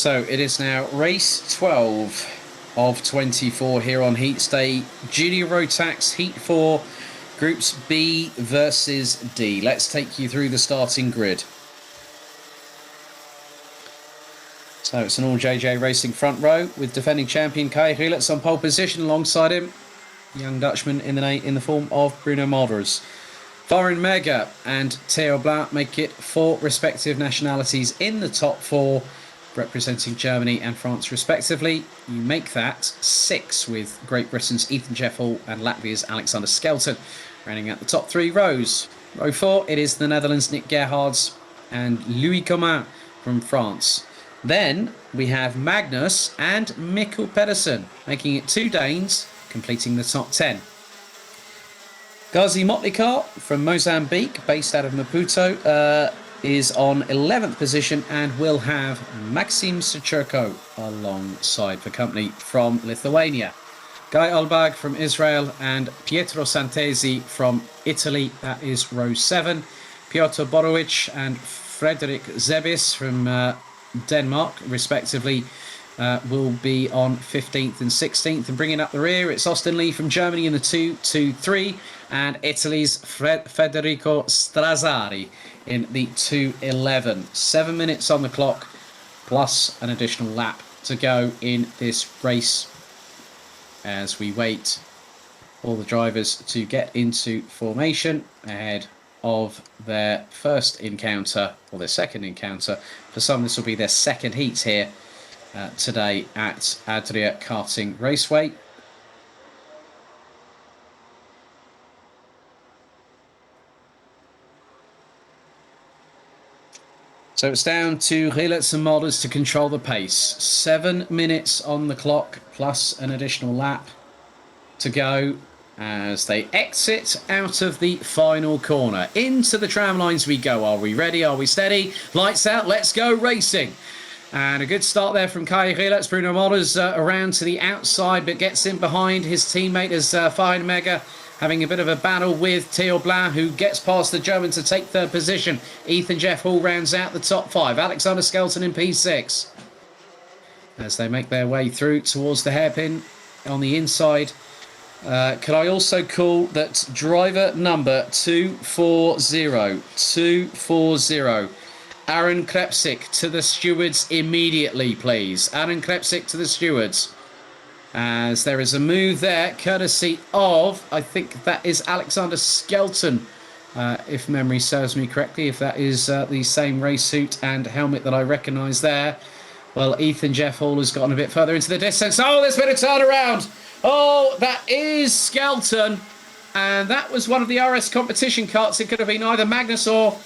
So it is now race 12 of 24 here on Heats Day. Junior Rotax Heat 4, Groups B versus D. Let's take you through the starting grid. So it's an all JJ Racing front row with defending champion Kai Rielitz on pole position alongside him. Young Dutchman in the form of Bruno Malders. Farin Mega and Theo Blanc make it 4 respective nationalities in the top 4, representing Germany and France respectively. You make that 6 with Great Britain's Ethan Jeffel and Latvia's Alexander Skelton rounding out the top 3 rows. Row 4, it is the Netherlands' Nick Gerhards and Louis Comin from France. Then we have Magnus and Mikkel Pedersen, making it 2 Danes, completing the top 10. Ghazi Motlikar from Mozambique, based out of Maputo, is on 11th position and will have Maxim Sucherko alongside for company from Lithuania. Guy Olbag from Israel and Pietro Santesi from Italy, that is row 7. Piotr Borowicz and Frederick Zebis from Denmark, respectively, will be on 15th and 16th. And bringing up the rear, it's Austin Lee from Germany in the 2-2-3 and Italy's Federico Strazzari in the 2-11. 7 minutes on the clock, plus an additional lap to go in this race as we wait for the drivers to get into formation ahead of their first encounter, or their second encounter. For some, this will be their second heat here today at Adria Karting Raceway. So it's down to Rielitz and Malders to control the pace. 7 minutes on the clock, plus an additional lap to go as they exit out of the final corner. Into the tram lines we go. Are we ready? Are we steady? Lights out. Let's go racing. And a good start there from Kai Rielitz. Bruno Malders around to the outside, but gets in behind his teammate as Farin Mega having a bit of a battle with Theo Blanc, who gets past the German to take 3rd position. Ethan Jeff Hall rounds out the top 5. Alexander Skelton in P6 as they make their way through towards the hairpin on the inside. Could I also call that driver number 240? Aaron Krepsik to the stewards immediately, please. Aaron Krepsik to the stewards. As there is a move there, courtesy of, I think that is Alexander Skelton, if memory serves me correctly, if that is the same race suit and helmet that I recognise there. Well, Ethan Jeff Hall has gotten a bit further into the distance. Oh, there's been a turnaround. Oh, that is Skelton. And that was one of the RS competition carts. It could have been either Magnus or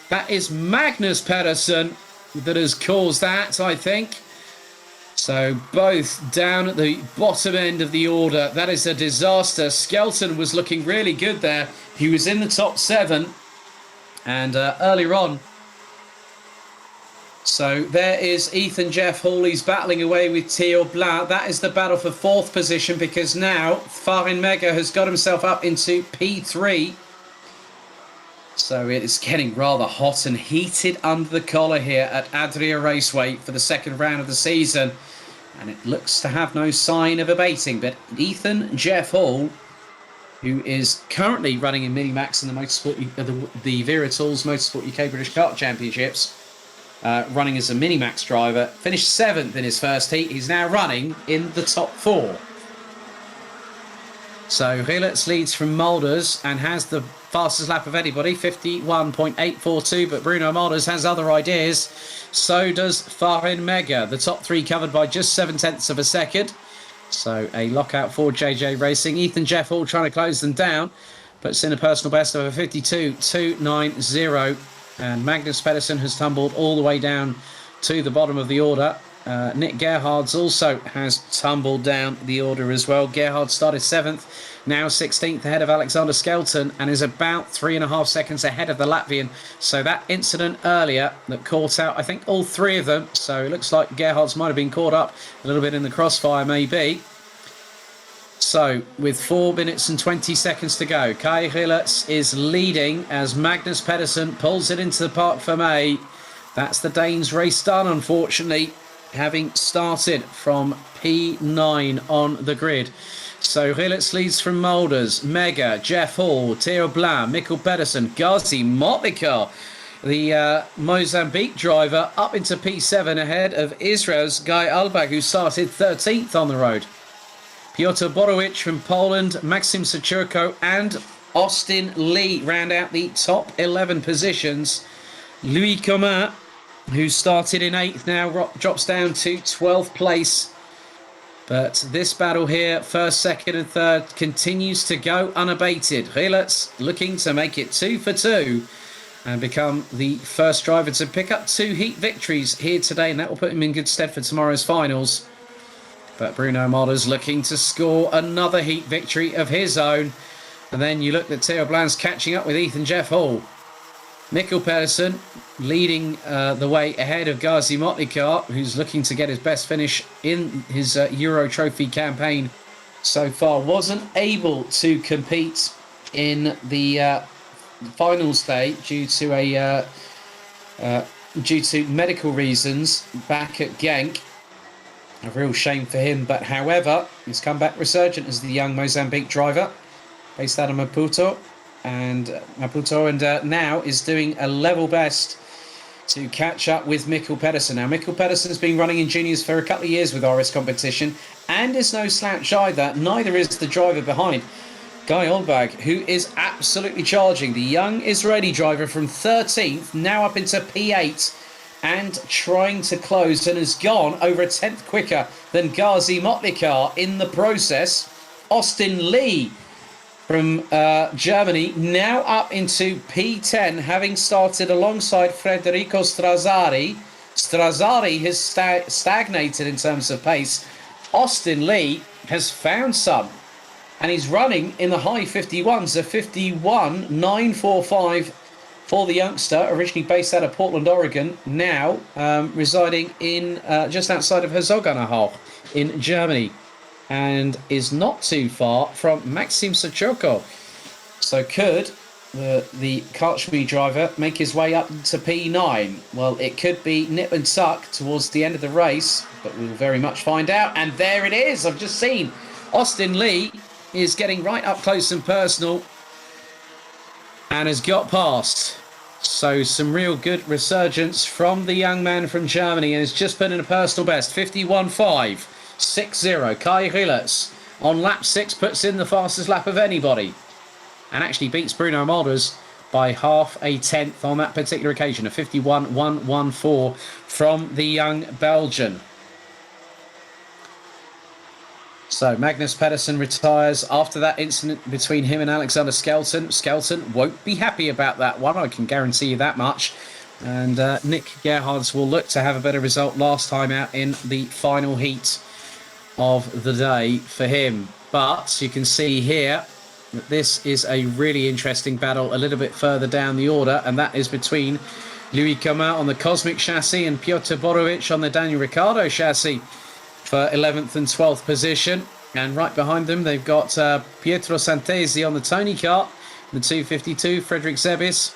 that is Magnus Pedersen that has caused that, I think. So both down at the bottom end of the order. That is a disaster. Skelton was looking really good there. He was in the top 7 and earlier on. So there is Ethan Jeff Hall. He's battling away with Theo Blanc. That is the battle for 4th position because now Farin Mega has got himself up into P3. So it is getting rather hot and heated under the collar here at Adria Raceway for the second round of the season. And it looks to have no sign of abating. But Ethan Jeff Hall, who is currently running in Minimax in the Motorsport, the Vera Tools Motorsport UK British Kart Championships, running as a Minimax driver, finished 7th in his first heat. He's now running in the top 4. So Rielitz leads from Malders and has the fastest lap of anybody, 51.842, but Bruno Malders has other ideas. So does Farin Mega. The top 3 covered by just 0.7 of a second. So a lockout for JJ Racing. Ethan Jeff Hall trying to close them down, puts in a personal best of a 52.290. And Magnus Pedersen has tumbled all the way down to the bottom of the order. Nick Gerhards also has tumbled down the order as well. Gerhard started 7th, now 16th ahead of Alexander Skelton and is about 3.5 seconds ahead of the Latvian. So that incident earlier that caught out, I think, all 3 of them. So it looks like Gerhards might have been caught up a little bit in the crossfire, maybe. So with 4 minutes and 20 seconds to go, Kai Rielitz is leading as Magnus Pedersen pulls it into the Parc Fermé. That's the Danes race done, unfortunately. having started from P9 on the grid. So Rilets leads from Moulders, Mega, Jeff Hall, Theo Blanc, Mikkel Pedersen, Gazi Motlika, the Mozambique driver, up into P7 ahead of Israel's Guy Albach, who started 13th on the road. Piotr Borowicz from Poland, Maxim Sachurko and Austin Lee round out the top 11 positions. Louis Comin, who started in 8th, now drops down to 12th place. But this battle here, first, second and third, continues to go unabated. Rilets looking to make it 2 for 2 and become the first driver to pick up 2 heat victories here today, and that will put him in good stead for tomorrow's finals. But Bruno Modder's looking to score another heat victory of his own. And then you look at Theo Blanc's catching up with Ethan Jeff Hall. Mikkel Pedersen leading the way ahead of Gazi Motlika, who's looking to get his best finish in his Euro Trophy campaign so far. Wasn't able to compete in the finals day due to medical reasons back at Genk. A real shame for him, but however, he's come back resurgent as the young Mozambique driver, based out of Maputo, and now is doing a level best to catch up with Mikkel Pedersen. Now, Mikkel Pedersen's been running in juniors for a couple of years with RS competition, and is no slouch either. Neither is the driver behind, Guy Olbag, who is absolutely charging. The young Israeli driver from 13th, now up into P8, and trying to close, and has gone over a 10th quicker than Gazi Motlika in the process. Austin Lee from Germany now up into P10, having started alongside Federico Strazzari. Strazzari has stagnated in terms of pace. Austin Lee has found some, and he's running in the high 51s, a 51.945 for the youngster, originally based out of Portland, Oregon, now residing in just outside of Herzogenaurach in Germany, and is not too far from Maxim Sachurko. So could the Karchmi driver make his way up to P9? Well, it could be nip and tuck towards the end of the race, but we'll very much find out. And there it is. I've just seen Austin Lee is getting right up close and personal and has got past. So some real good resurgence from the young man from Germany, and has just put in a personal best, 51.560. Kai Rilets on lap 6 puts in the fastest lap of anybody, and actually beats Bruno Molders by half a tenth on that particular occasion, a 51.114 from the young Belgian. So Magnus Pedersen retires after that incident between him and Alexander Skelton. Skelton won't be happy about that one, I can guarantee you that much. And Nick Gerhards will look to have a better result last time out in the final heat of the day for him. But you can see here that this is a really interesting battle a little bit further down the order, and that is between Louis Comin on the Cosmic chassis and Piotr Borowicz on the Daniel Ricciardo chassis for 11th and 12th position. And right behind them, they've got Pietro Santesi on the Tony kart, the 252, Frederick Zebis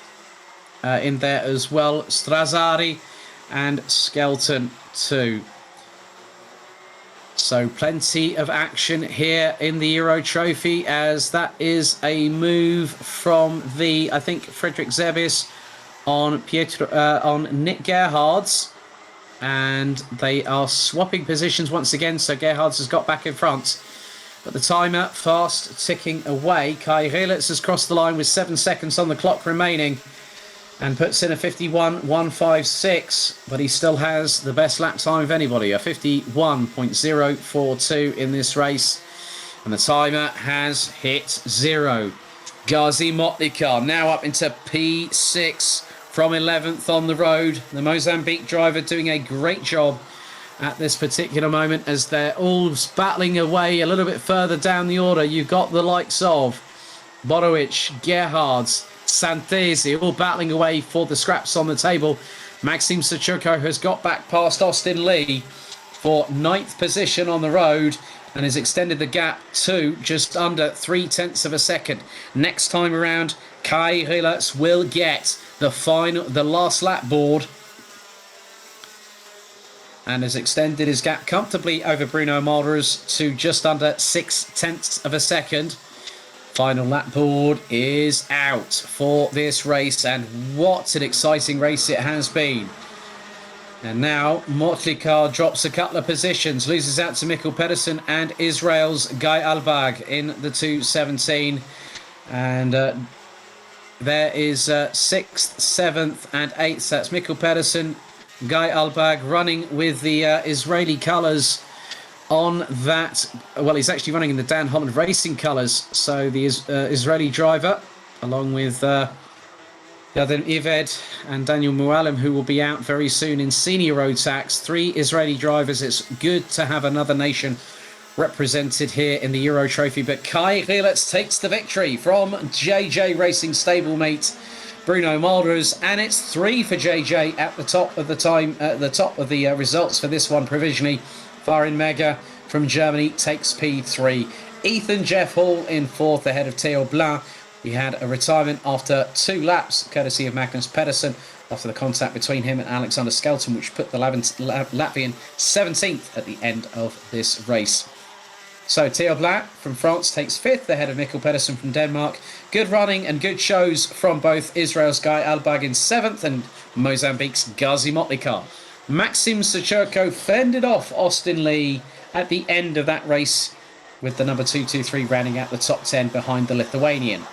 in there as well, Strazzari and Skelton too. So plenty of action here in the Euro Trophy, as that is a move from the, I think, Frederick Zebis on Nick Gerhards. And they are swapping positions once again, so Gerhards has got back in front. But the timer fast ticking away. Kai Rilets has crossed the line with 7 seconds on the clock remaining and puts in a 51.156, but he still has the best lap time of anybody, a 51.042 in this race. And the timer has hit 0. Gazi Motlika now up into P6. From 11th on the road, the Mozambique driver doing a great job at this particular moment, as they're all battling away a little bit further down the order. You've got the likes of Borowicz, Gerhards, Santesi, all battling away for the scraps on the table. Maxim Sachurko has got back past Austin Lee for 9th position on the road, and has extended the gap to just under 0.3 of a second. Next time around, Kai Rilets will get the last lap board, and has extended his gap comfortably over Bruno Malders to just under 0.6 of a second. Final lap board is out for this race, and what an exciting race it has been. And now Motley Car drops a couple of positions, loses out to Mikkel Pedersen and Israel's Guy Albag in the 217. And there is 6th, 7th and 8th. That's Mikkel Pedersen, Guy Albag running with the Israeli colours on that. Well, he's actually running in the Dan Holland Racing colours. So the Israeli driver, along with Yaden Ived and Daniel Mualim, who will be out very soon in senior Rotax. 3 Israeli drivers. It's good to have another nation represented here in the Euro Trophy. But Kai Rielitz takes the victory from JJ Racing stablemate Bruno Malders, and it's 3 for JJ at the top of the time. At the top of the results for this one provisionally. Farin Mega from Germany takes P3. Ethan Jeff Hall in 4th ahead of Theo Blanc. He had a retirement after 2 laps, courtesy of Magnus Pedersen, after the contact between him and Alexander Skelton, which put the Latvian 17th at the end of this race. So Theo Blanc from France takes 5th ahead of Mikkel Pedersen from Denmark. Good running and good shows from both Israel's Guy Albag in 7th and Mozambique's Ghazi Motlekar. Maxim Socherko fended off Austin Lee at the end of that race, with the number 223 rounding out the top 10 behind the Lithuanian.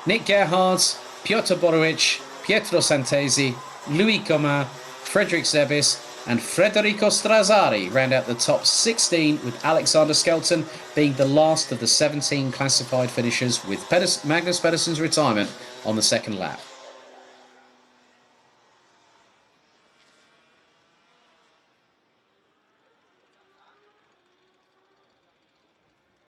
Nick Gerhardt, Piotr Borowicz, Pietro Santesi, Louis Comin, Frederick Zebis and Federico Strazzari round out the top 16, with Alexander Skelton being the last of the 17 classified finishers, with Magnus Pedersen's retirement on the second lap.